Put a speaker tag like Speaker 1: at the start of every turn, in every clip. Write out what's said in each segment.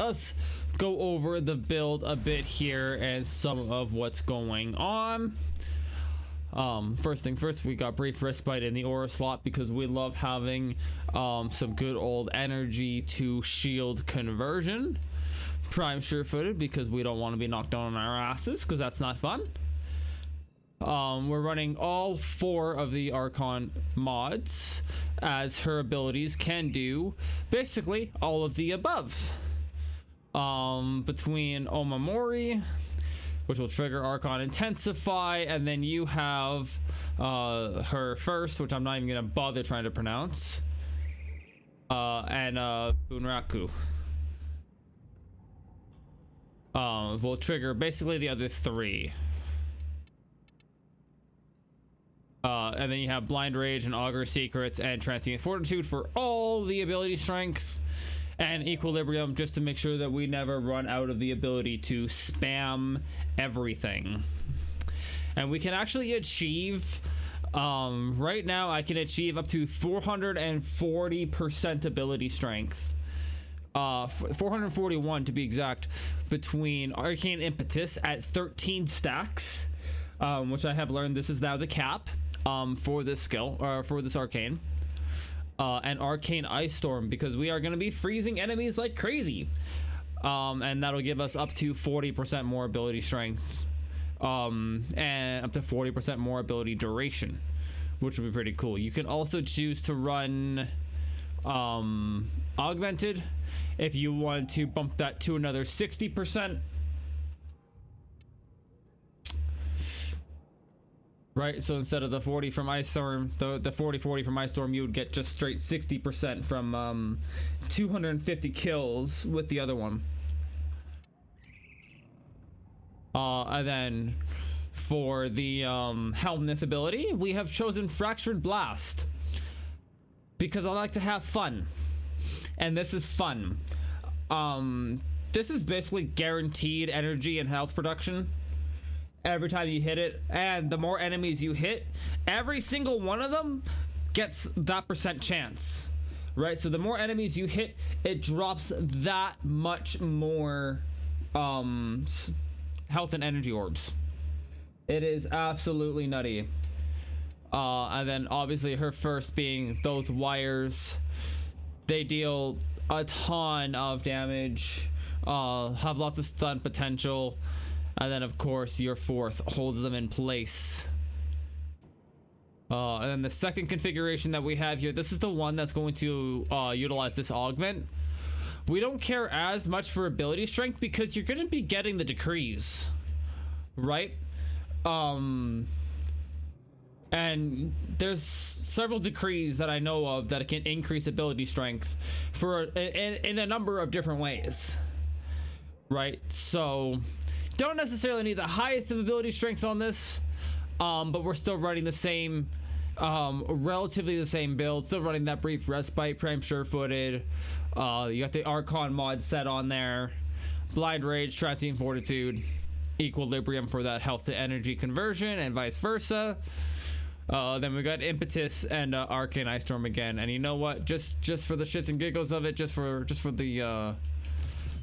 Speaker 1: us go over the build a bit here and some of what's going on. First things first, we got brief respite in the aura slot because we love having some good old energy to shield conversion. Prime sure-footed because we don't want to be knocked down on our asses because that's not fun. We're running all 4 of the Archon mods as her abilities can do basically all of the above. Between Omamori, which will trigger Archon Intensify, and then you have her first, which I'm not even gonna bother trying to pronounce, and Bunraku. Will trigger basically the other 3. And then you have Blind Rage and Augur Secrets and Transient Fortitude for all the ability strengths, and Equilibrium just to make sure that we never run out of the ability to spam everything. And we can actually achieve, right now I can achieve up to 440% ability strength. 441 to be exact, between Arcane Impetus at 13 stacks, which I have learned this is now the cap for this skill, or for this arcane, and Arcane Ice Storm because we are going to be freezing enemies like crazy, and that'll give us up to 40% more ability strength, and up to 40% more ability duration, which would be pretty cool. You can also choose to run augmented if you want to bump that to another 60%. Right, so instead of the 40 from Ice Storm, the 40-40 from Ice Storm, you would get just straight 60% from 250 kills with the other one. And then for the Helmnith ability, we have chosen Fractured Blast because I like to have fun, and this is fun. This is basically guaranteed energy and health production every time you hit it, and the more enemies you hit, every single one of them gets that % chance, right? So the more enemies you hit, it drops that much more health and energy orbs. It is absolutely nutty. And then obviously her first being those wires, they deal a ton of damage, have lots of stun potential. And then of course your 4th holds them in place. And then the second configuration that we have here, this is the one that's going to utilize this augment. We don't care as much for ability strength because you're going to be getting the decrees, right? And there's several decrees that I know of that can increase ability strength for in a number of different ways, right? So don't necessarily need the highest of ability strengths on this, but we're still running the same, relatively the same build, still running that brief respite, prime sure-footed. You got the Archon mod set on there, Blind Rage, Transient Fortitude, Equilibrium for that health to energy conversion, and vice versa. Then we got Impetus and Arcane Ice Storm again. And you know what? Just for the shits and giggles of it, just for the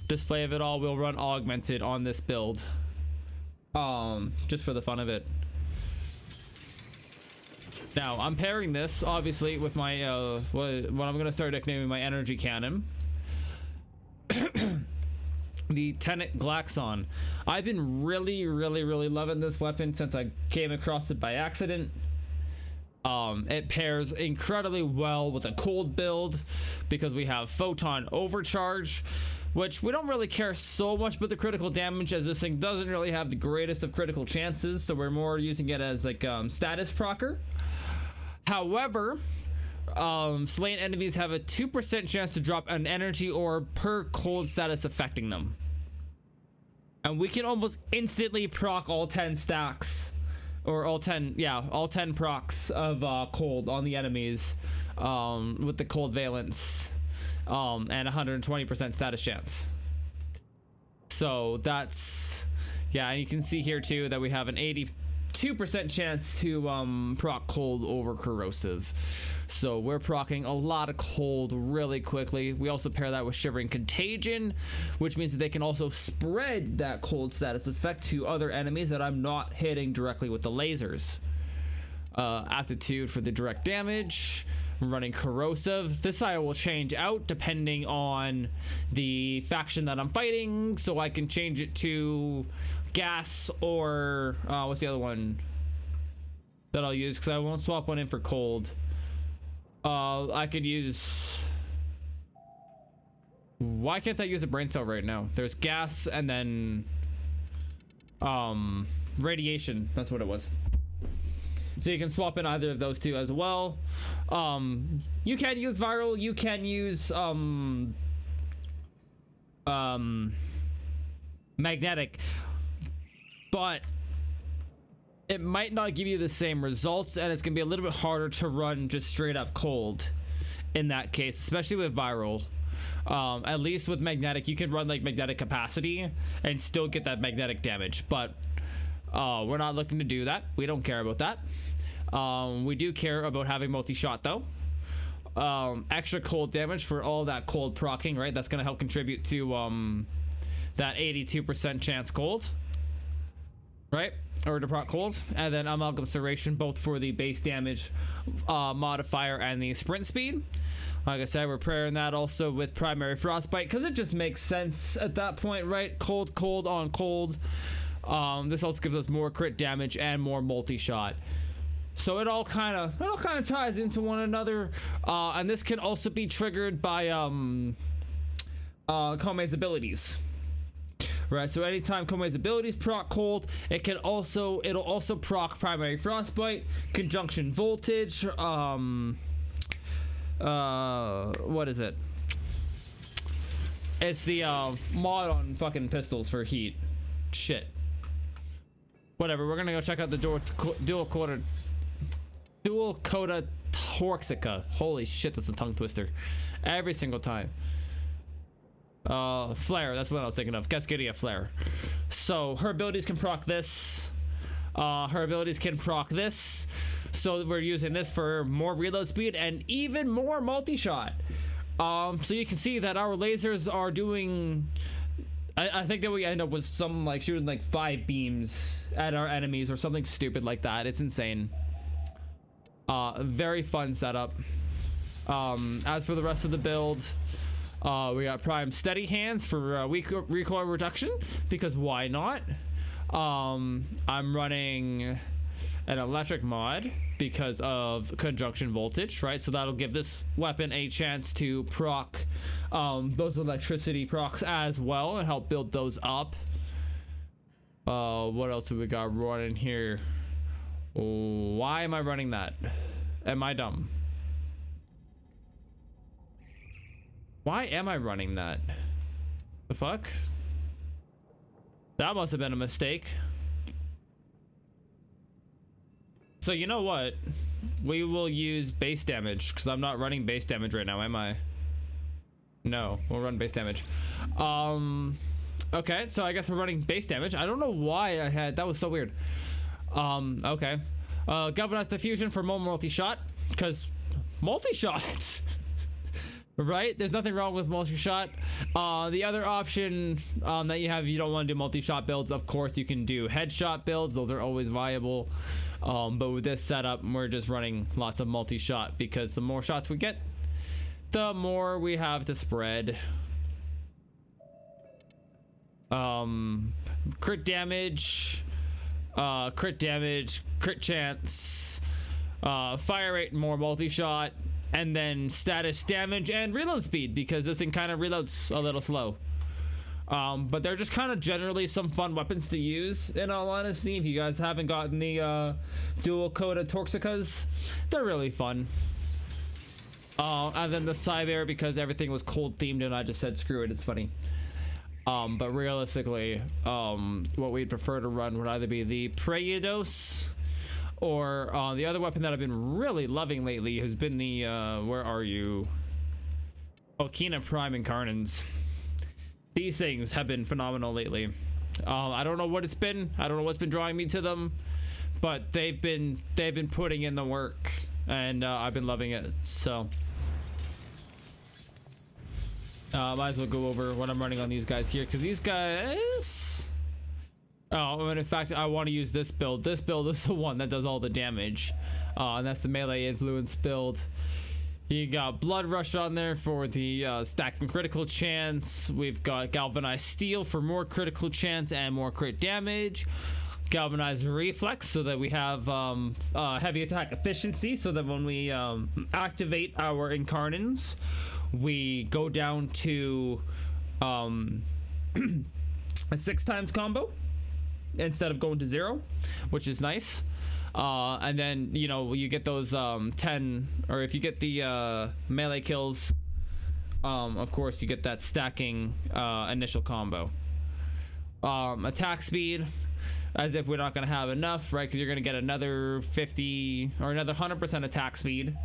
Speaker 1: display of it all, we'll run augmented on this build, just for the fun of it. Now I'm pairing this obviously with my what I'm gonna start nicknaming my energy cannon, the Tenet Glaxon. I've been really loving this weapon since I came across it by accident. It pairs incredibly well with a cold build because we have Photon Overcharge, which we don't really care so much about the critical damage, as this thing doesn't really have the greatest of critical chances, so we're more using it as like status procker. However, slain enemies have a 2% chance to drop an energy orb per cold status affecting them, and we can almost instantly proc all 10 stacks, or all 10 procs of cold on the enemies, with the cold valence, and 120% status chance. So that's, yeah, and you can see here too that we have an 2% chance to proc cold over corrosive. So we're procking a lot of cold really quickly. We also pair that with shivering contagion, which means that they can also spread that cold status effect to other enemies that I'm not hitting directly with the lasers. Aptitude for the direct damage. I'm running corrosive. This I will change out depending on the faction that I'm fighting, so I can change it to gas or what's the other one that I'll use, because I won't swap one in for cold. I could use, why can't I use a brain cell right now? There's gas and then radiation. That's what it was. So you can swap in either of those two as well. You can use viral, you can use magnetic, but it might not give you the same results, and it's gonna be a little bit harder to run just straight up cold in that case, especially with viral. At least with magnetic, you can run like magnetic capacity and still get that magnetic damage, but we're not looking to do that. We don't care about that. We do care about having multi-shot though. Extra cold damage for all that cold procking, right? That's gonna help contribute to that 82% chance cold, right? Or to proc cold. And then amalgam serration, both for the base damage modifier and the sprint speed. Like I said, we're pairing that also with primary frostbite because it just makes sense at that point, right? Cold on cold. This also gives us more crit damage and more multi-shot. So it all kind of ties into one another, and this can also be triggered by Koumei's abilities, right? So anytime Koumei's abilities proc cold, it'll also proc primary frostbite, conjunction voltage. What is it? It's the mod on fucking pistols for heat. Shit. Whatever. We're gonna go check out the dual coda Torxica. Holy shit, that's a tongue twister. Every single time. Flare, that's what I was thinking of. Cascadia Flare. So her abilities can proc this. Her abilities can proc this. So we're using this for more reload speed and even more multi-shot. So you can see that our lasers are doing, I think that we end up with some like shooting like 5 beams at our enemies or something stupid like that. It's insane. Very fun setup. As for the rest of the build, we got prime steady hands for recoil reduction, because why not? I'm running an electric mod because of conjunction voltage, right? So that'll give this weapon a chance to proc those electricity procs as well and help build those up. What else have we got running here? Why am I running that? Am I dumb? Why am I running that? The fuck? That must have been a mistake. So you know what? We will use base damage, because I'm not running base damage right now, am I? No, we'll run base damage. Okay, so I guess we're running base damage. I don't know why I had, that was so weird. Okay. Galvanize diffusion for more multi-shot, because multi-shot. Right? There's nothing wrong with multi-shot. The other option that you have, you don't want to do multi-shot builds, of course you can do headshot builds. Those are always viable. But with this setup, we're just running lots of multi-shot, because the more shots we get, the more we have to spread. Crit damage, crit chance, fire rate, more multi-shot, and then status damage and reload speed, because this thing kind of reloads a little slow. But they're just kind of generally some fun weapons to use, in all honesty. If you guys haven't gotten the dual coda Torxicas, they're really fun. And then the Cyber, because everything was cold themed and I just said screw it, it's funny. But realistically, what we'd prefer to run would either be the Preyudos, or the other weapon that I've been really loving lately has been the where are you? Okina Prime Incarnans. These things have been phenomenal lately. I don't know what it's been. I don't know what's been drawing me to them, but they've been putting in the work, and I've been loving it. So might as well go over what I'm running on these guys here, because these guys, oh, and in fact I want to use this build. This build is the one that does all the damage, and that's the melee influence build. You got Blood Rush on there for the stacking critical chance. We've got Galvanized Steel for more critical chance and more crit damage. Galvanized Reflex so that we have heavy attack efficiency, so that when we activate our Incarnins, we go down to a 6 times combo instead of going to 0, which is nice. And then, you know, you get those 10, or if you get the melee kills, of course you get that stacking initial combo. Attack speed, as if we're not going to have enough, right? Because you're going to get another 50 or another 100% attack speed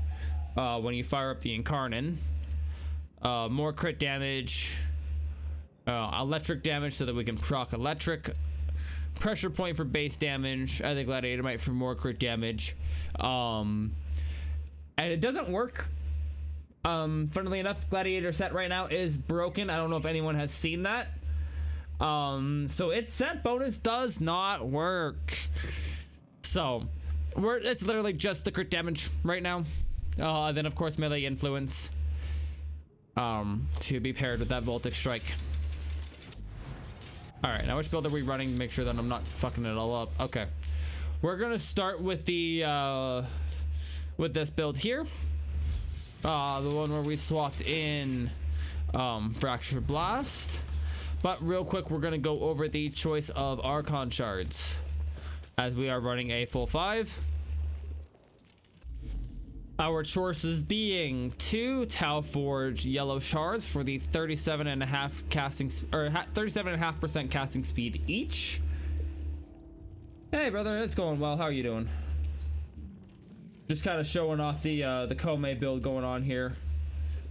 Speaker 1: when you fire up the Incarnin. More crit damage, electric damage so that we can proc electric. Pressure point for base damage. I think Gladiator Might for more crit damage. And it doesn't work. Funnily enough, Gladiator set right now is broken. I don't know if anyone has seen that. So its set bonus does not work. So it's literally just the crit damage right now. Then of course melee influence. To be paired with that Voltic Strike. Alright, now which build are we running to make sure that I'm not fucking it all up? Okay. We're gonna start with the with this build here. The one where we swapped in Fracture Blast. But real quick, we're gonna go over the choice of Archon Shards, as we are running a full 5. Our choices being 2 Tau Forge yellow shards for the 37.5 casting, or 37.5% casting speed each. Hey brother, it's going well. How are you doing? Just kind of showing off the Koumei build going on here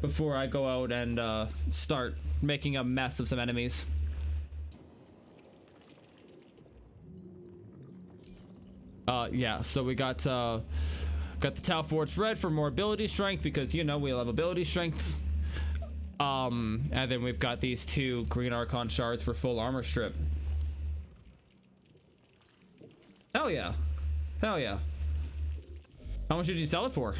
Speaker 1: before I go out and start making a mess of some enemies. Yeah, so we got the Tau Forge Red for more ability strength, because, you know, we love ability strength. And then we've got these 2 green Archon shards for full armor strip. Hell yeah. Hell yeah. How much did you sell it for?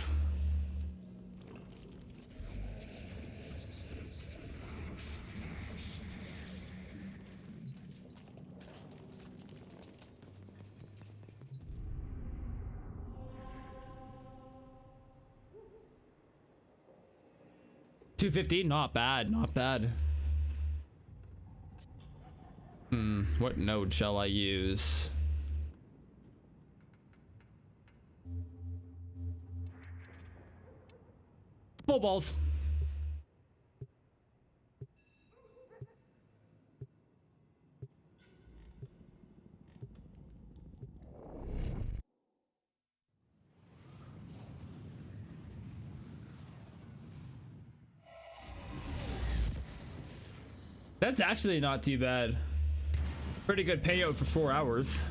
Speaker 1: $250, not bad, not bad. What node shall I use? Full balls. That's actually not too bad. Pretty good payout for 4 hours.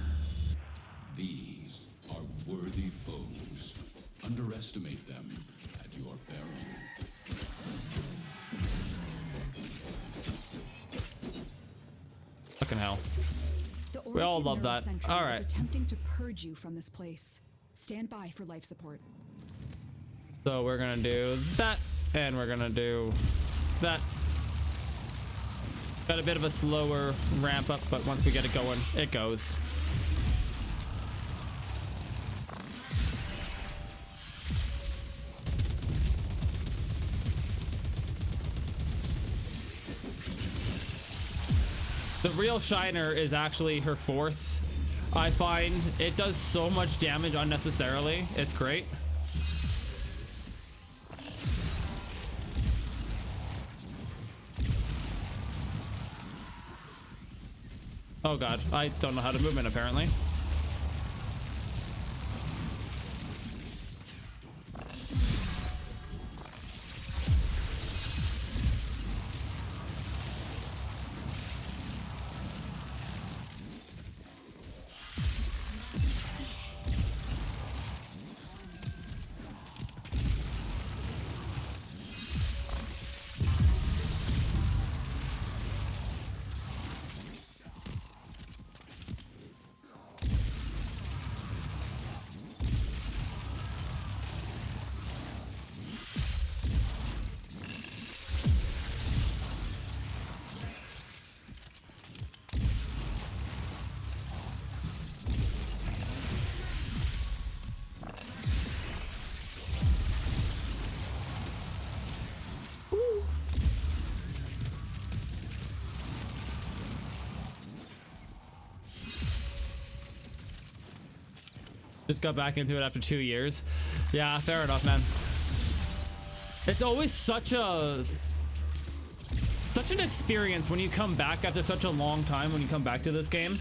Speaker 2: These are worthy foes. Underestimate them at your peril.
Speaker 1: Fucking hell. We all love that. All right.
Speaker 3: Attempting to purge you from this place. Stand by for life support.
Speaker 1: So we're gonna do that, and we're gonna do that. Got a bit of a slower ramp up, but once we get it going, it goes. The real shiner is actually her 4th. I find it does so much damage unnecessarily. It's great. Oh god, I don't know how to movement apparently. Just got back into it after 2 years. Yeah, fair enough, man. It's always such an experience when you come back after such a long time, when you come back to this game.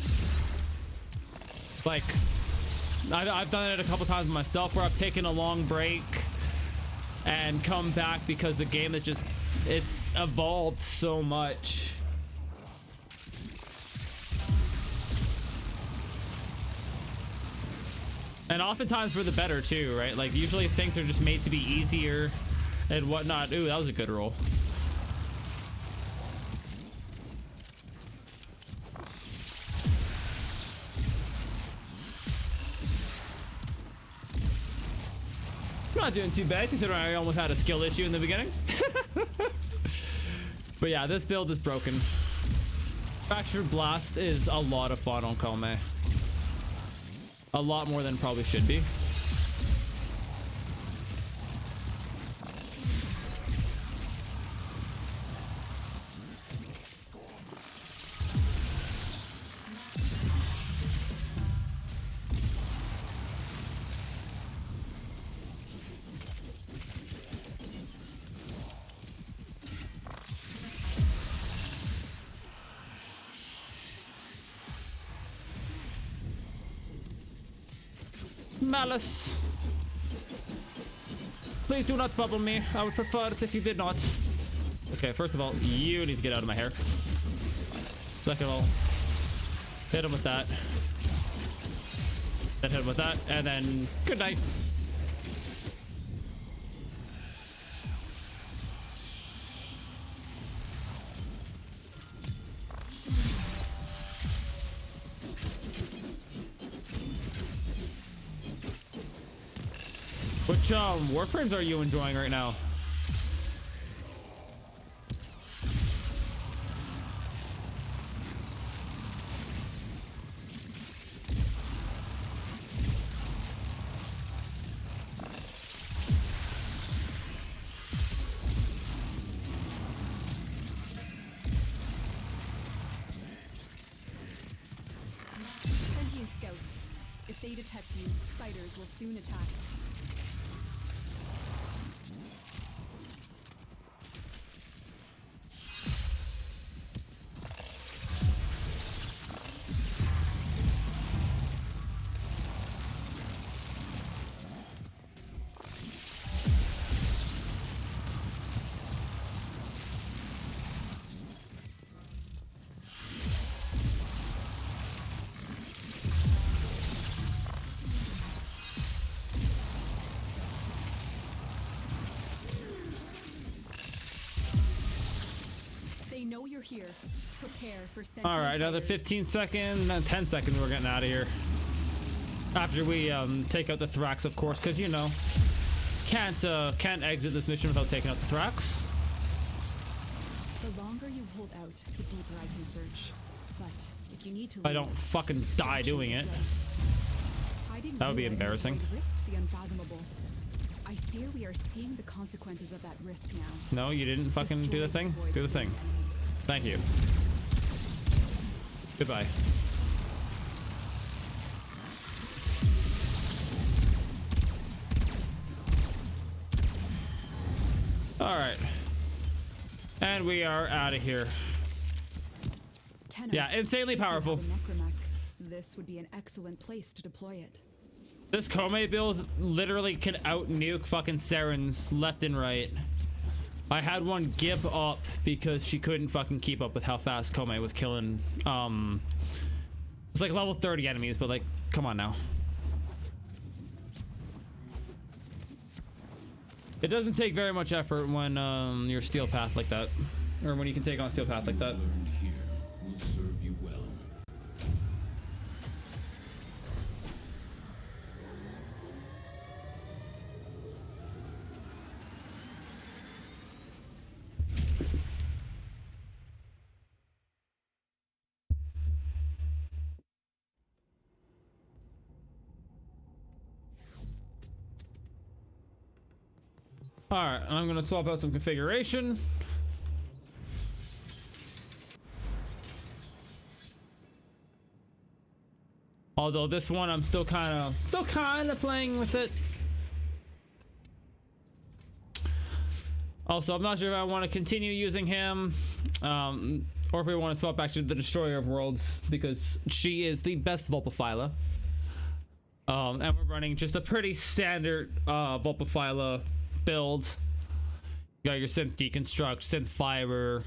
Speaker 1: Like, I've done it a couple times myself where I've taken a long break and come back because the game is just, it's evolved so much. And oftentimes for the better too, right? Like usually things are just made to be easier and whatnot. Ooh, that was a good roll. Not doing too bad considering I almost had a skill issue in the beginning. But yeah, this build is broken. Fractured Blast is a lot of fun on Koumei. A lot more than probably should be. Malice. Please do not bubble me. I would prefer it if you did not. Okay, first of all, you need to get out of my hair. Second of all, hit him with that. Then hit him with that, and then good night. Which warframes are you enjoying right now?
Speaker 3: Sentient scouts. If they detect you, fighters will soon attack. They know you're here. Prepare for sentient
Speaker 1: All right, another
Speaker 3: fighters.
Speaker 1: 15 seconds, 10 seconds. We're getting out of here. After we take out the Thrax, of course, because you know, can't exit this mission without taking out the Thrax.
Speaker 3: The longer you hold out, the deeper I can search. But if you need to,
Speaker 1: I don't fucking die doing it. That would be embarrassing.
Speaker 3: Risk the unfathomable. I fear we are seeing the consequences of that risk now.
Speaker 1: No, you didn't fucking do the thing. Do the thing. Thank you. Goodbye. All right. And we are out of here.
Speaker 3: Tenor,
Speaker 1: Yeah, insanely
Speaker 3: if you have
Speaker 1: powerful.
Speaker 3: a necromech, this would be an excellent place to deploy it.
Speaker 1: This Koumei build literally can out-nuke fucking Serens left and right. I had one give up because she couldn't fucking keep up with how fast Koumei was killing. It's like level 30 enemies, but like, come on now. It doesn't take very much effort when you're steel path like that, or when you can take on steel path like that.
Speaker 2: Learned here will serve you well.
Speaker 1: All right, I'm gonna swap out some configuration. Although this one I'm still kind of playing with it. Also, I'm not sure if I want to continue using him, or if we want to swap back to the Destroyer of Worlds, because she is the best Vulpaphyla. And we're running just a pretty standard Vulpaphyla build. You got your Synth Deconstruct, Synth Fiber,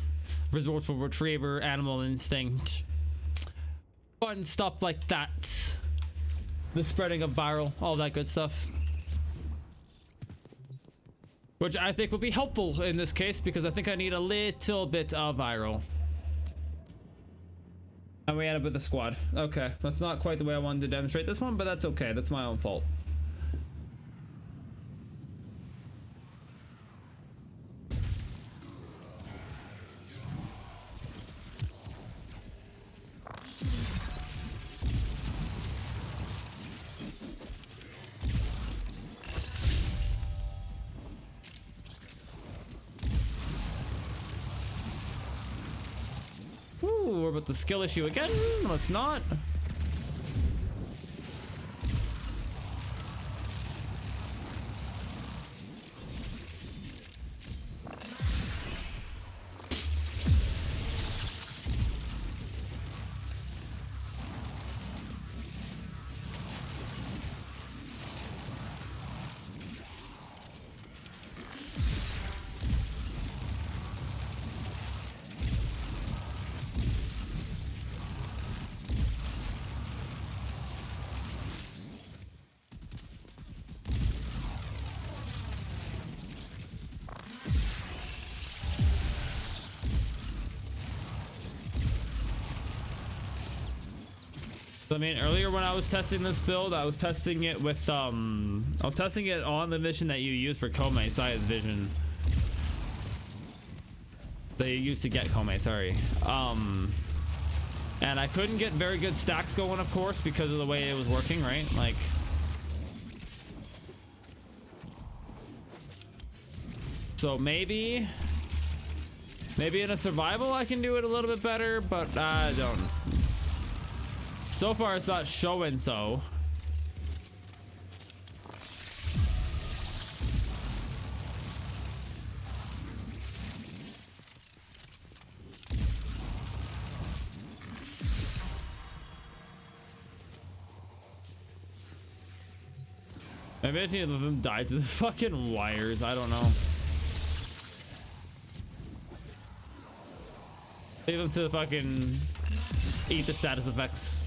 Speaker 1: Resourceful Retriever, Animal Instinct. Fun stuff like that. The spreading of viral, all that good stuff. Which I think will be helpful in this case, because I think I need a little bit of viral. And we end up with a squad. Okay, that's not quite the way I wanted to demonstrate this one, but that's okay. That's my own fault. Ooh, we're about the skill issue again. Let's not. I mean, earlier when I was testing this build, I was testing it with I was testing it on the mission that you use for Koumei, Saya's vision. That you used to get Koumei, sorry. And I couldn't get very good stacks going, of course, because of the way it was working, right? Like, so maybe in a survival I can do it a little bit better, but I don't. So far, it's not showing so. Maybe I just need to let them die to the fucking wires. I don't know. Leave them to fucking eat the status effects.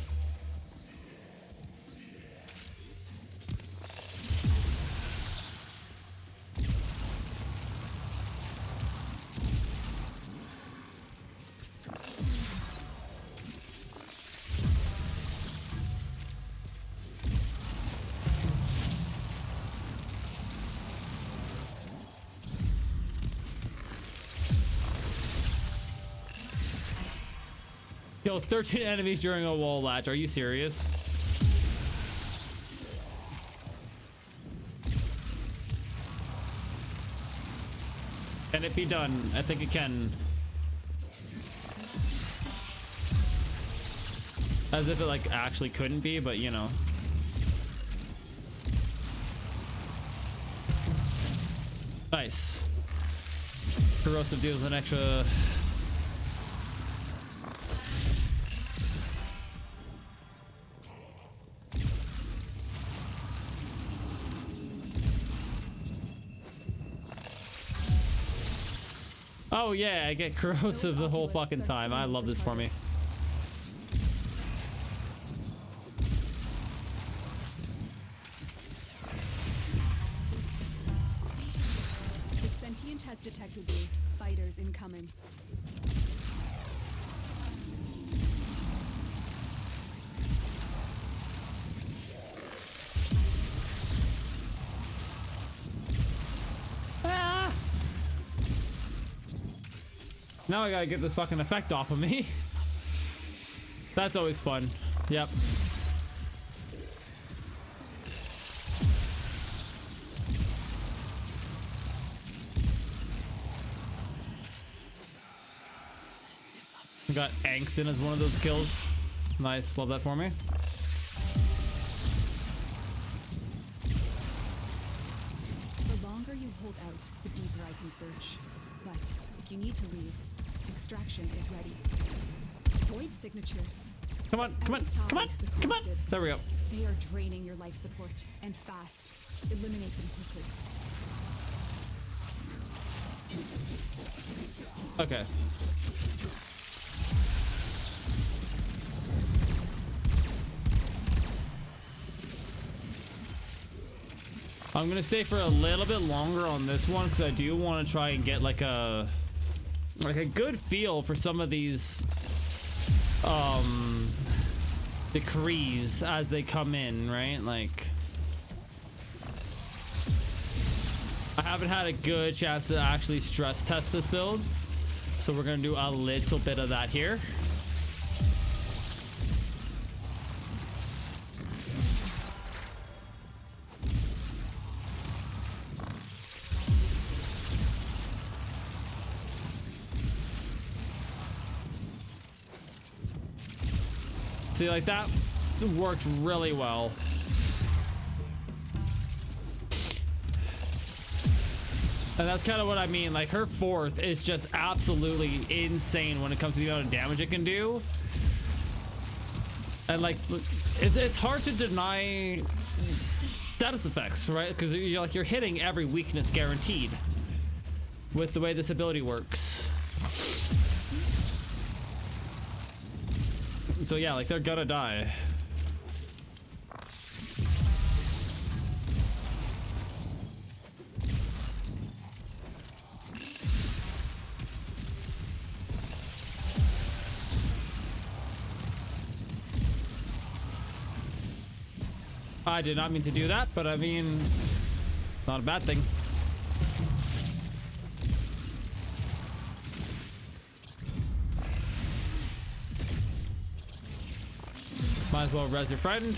Speaker 1: Kill 13 enemies during a wall latch. Are you serious? Can it be done? I think it can. As if it like actually couldn't be, but you know. Nice. Corrosive deals an extra. Oh yeah, I get corrosive the whole fucking time. I love this for me.
Speaker 3: The sentient has detected you. Fighters incoming.
Speaker 1: Now I gotta get this fucking effect off of me. That's always fun. Yep. Got angst in as one of those kills. Nice, love that for me.
Speaker 3: hold out, the deeper I can search. But if you need to leave, extraction is ready. Void signatures.
Speaker 1: Come on, come on, come on, come on. There we go.
Speaker 3: They are draining your life support, and fast. Eliminate them quickly.
Speaker 1: Okay. I'm gonna stay for a little bit longer on this one because I do want to try and get like a good feel for some of these decrees as they come in, right? Like, I haven't had a good chance to actually stress test this build, so we're gonna do a little bit of that here. See, like that worked really well. And that's kind of what I mean. Like, her fourth is just absolutely insane when it comes to the amount of damage it can do. And like, it's hard to deny status effects, right? Because you're hitting every weakness guaranteed with the way this ability works. So yeah, like, they're gonna die. I did not mean to do that, but I mean, not a bad thing. Might as well res your friend.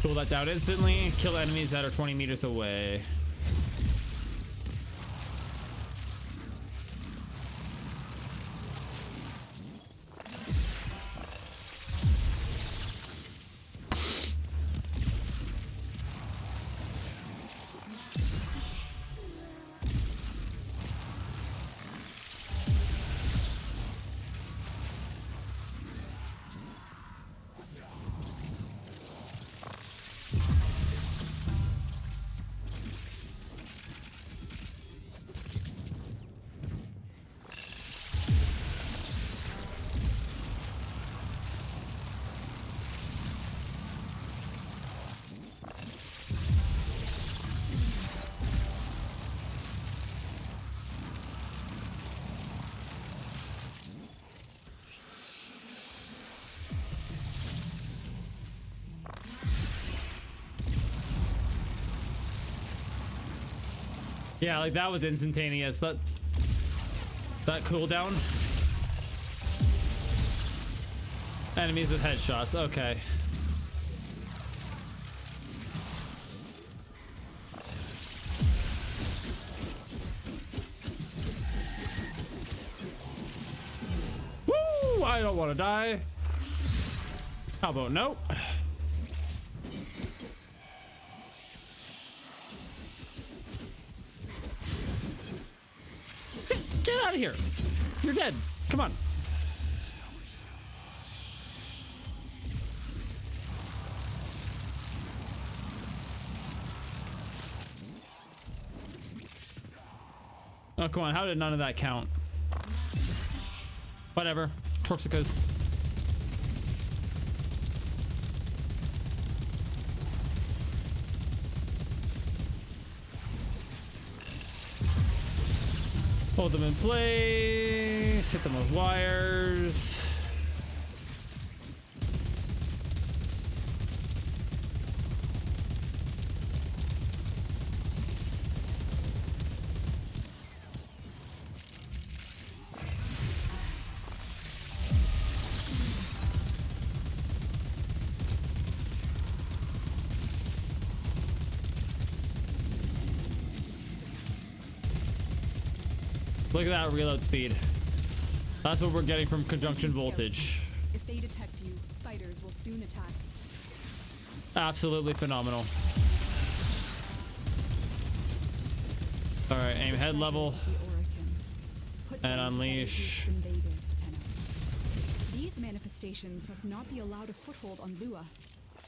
Speaker 1: Pull that down instantly. Kill enemies that are 20 meters away. Yeah, like that was instantaneous. That cooldown. Enemies with headshots. Okay. Woo! I don't want to die. How about no? Get out of here. You're dead. Come on. Oh, come on. How did none of that count? Whatever. Toxicas. Hold them in place, hit them with wires. Look at that reload speed. That's what we're getting from conjunction voltage.
Speaker 3: If they detect you, fighters will soon attack.
Speaker 1: Absolutely phenomenal. All right, aim head level and unleash.
Speaker 3: These manifestations must not be allowed a foothold on Lua.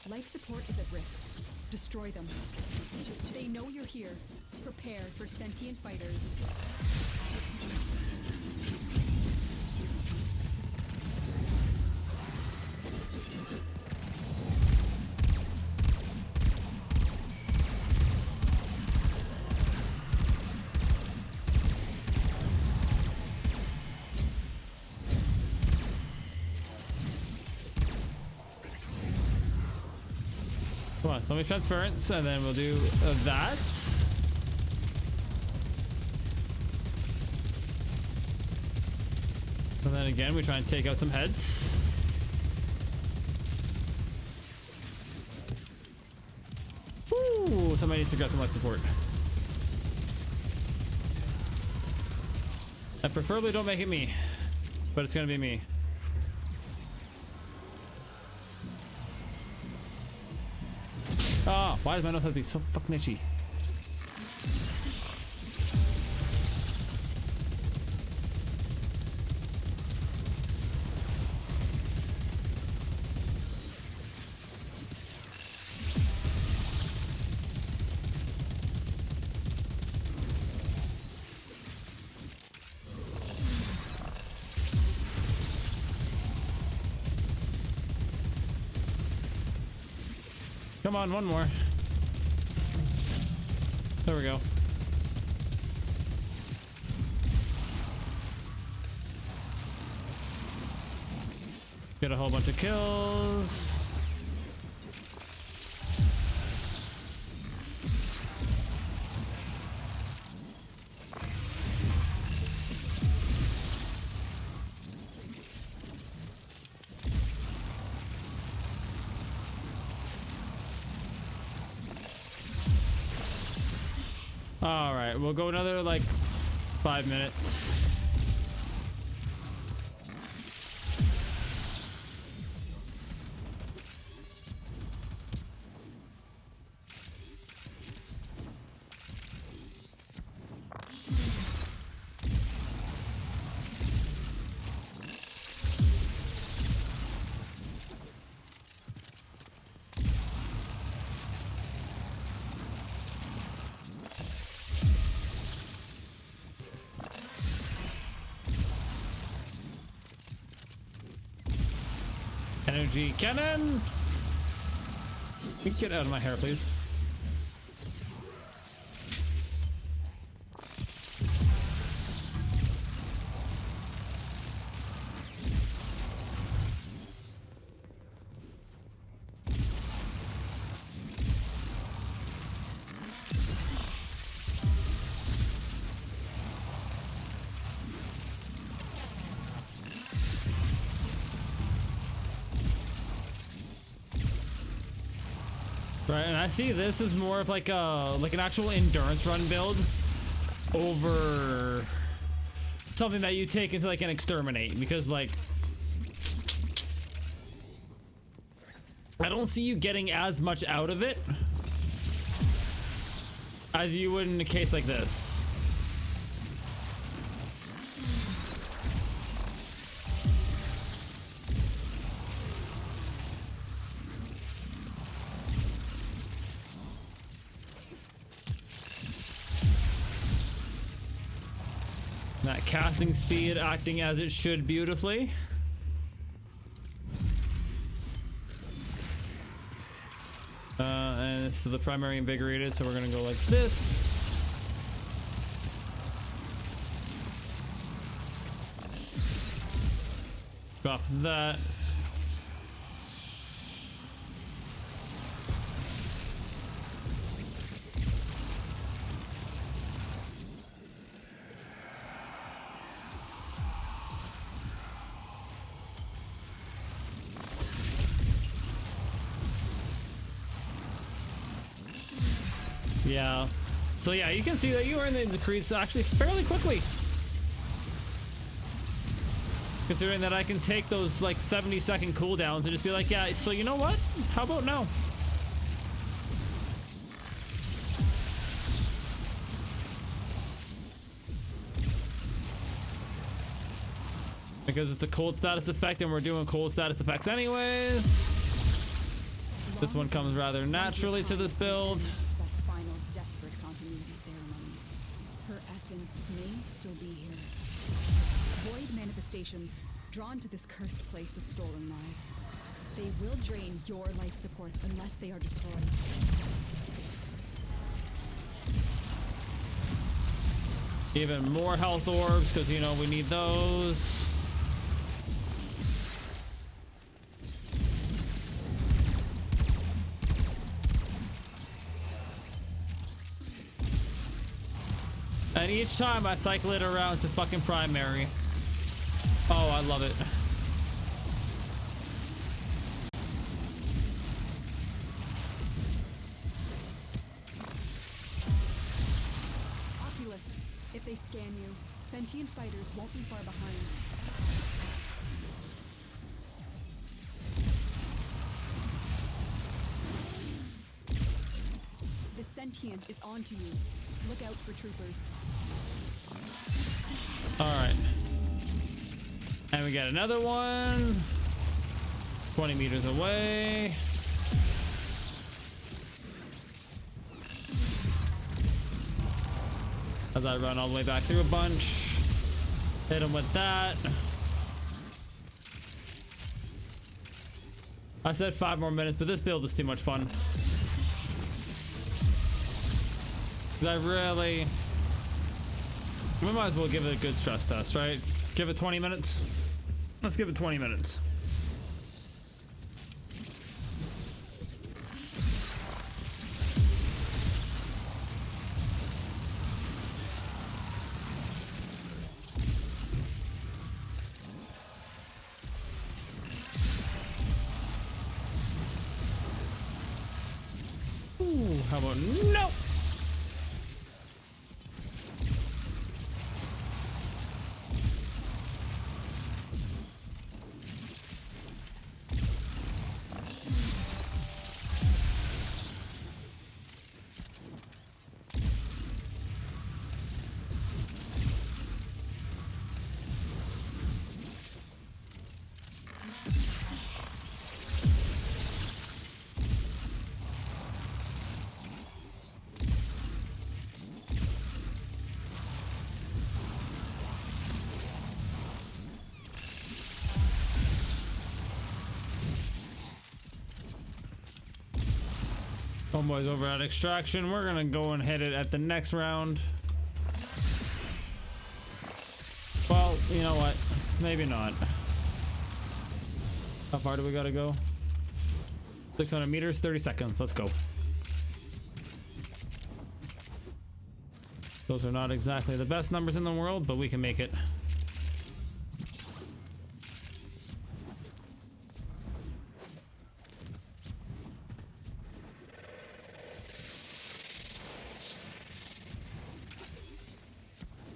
Speaker 3: Life support is at risk. Destroy them. They know you're here. Prepare for sentient fighters.
Speaker 1: Come on, let me transference, and then we'll do that. And then again, we try and take out some heads. Ooh, somebody needs to grab some light support. And preferably don't make it me, but it's gonna be me. Oh, why does my nose have to be so fucking itchy? Come on, one more. There we go. Get a whole bunch of kills. All right, we'll go another like 5 minutes. Energy cannon! Get out of my hair, please. Right, and I see this is more of like an actual endurance run build over something that you take into like an exterminate, because like I don't see you getting as much out of it as you would in a case like this. That casting speed acting as it should beautifully. And it's to the primary invigorated, so we're gonna go like this. Drop that. Yeah. So yeah, you can see that you are in the decrease actually fairly quickly. Considering that I can take those like 70-second cooldowns and just be like, yeah, so you know what? How about no? Because it's a cold status effect and we're doing cold status effects anyways. This one comes rather naturally to this build.
Speaker 3: That final desperate continuity ceremony. Her essence may still be here. Void manifestations drawn to this cursed place of stolen lives. They will drain your life support unless they are destroyed.
Speaker 1: Even more health orbs, because you know we need those. And each time I cycle it around to fucking primary. Oh, I love it.
Speaker 3: Oculists, if they scan you, sentient fighters won't be far behind. The sentient is onto you. Look out for troopers.
Speaker 1: All right. And we got another one. 20 meters away. As I run all the way back through a bunch. Hit him with that. I said 5 more minutes, but this build is too much fun. 'Cause I really... We might as well give it a good stress test, right? Give it 20 minutes. Let's give it 20 minutes. Ooh, how about no? Homeboy's over at extraction. We're gonna go and hit it at the next round. Well, you know what? Maybe not. How far do we gotta go? 600 meters, 30 seconds. Let's go. Those are not exactly the best numbers in the world, but we can make it.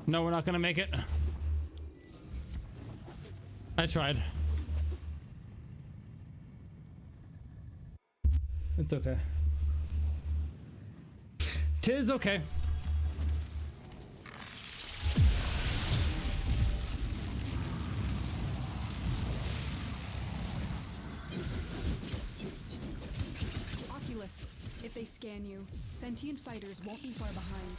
Speaker 1: No, we're not gonna make it. I tried. It's okay. 'Tis okay.
Speaker 3: Oculists, if they scan you, sentient fighters won't be far behind.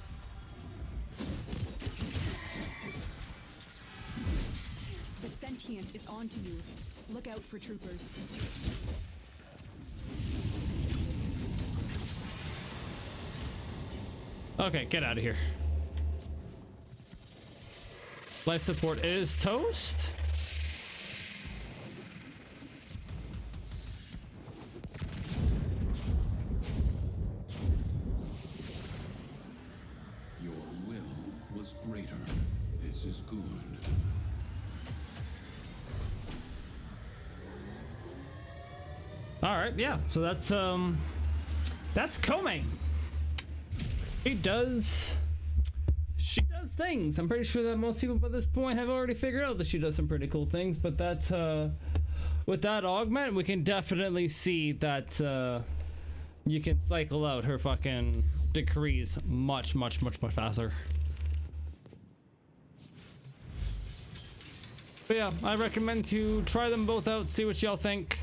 Speaker 3: The sentient is onto you. Look out for troopers.
Speaker 1: Okay, get out of here. Life support is toast.
Speaker 2: Your will was greater. This is good.
Speaker 1: All right, yeah. So that's Koumei. She does does things. I'm pretty sure that most people by this point have already figured out that she does some pretty cool things, but that with that augment, we can definitely see that you can cycle out her fucking decrees much faster. But yeah, I recommend to try them both out, see what y'all think.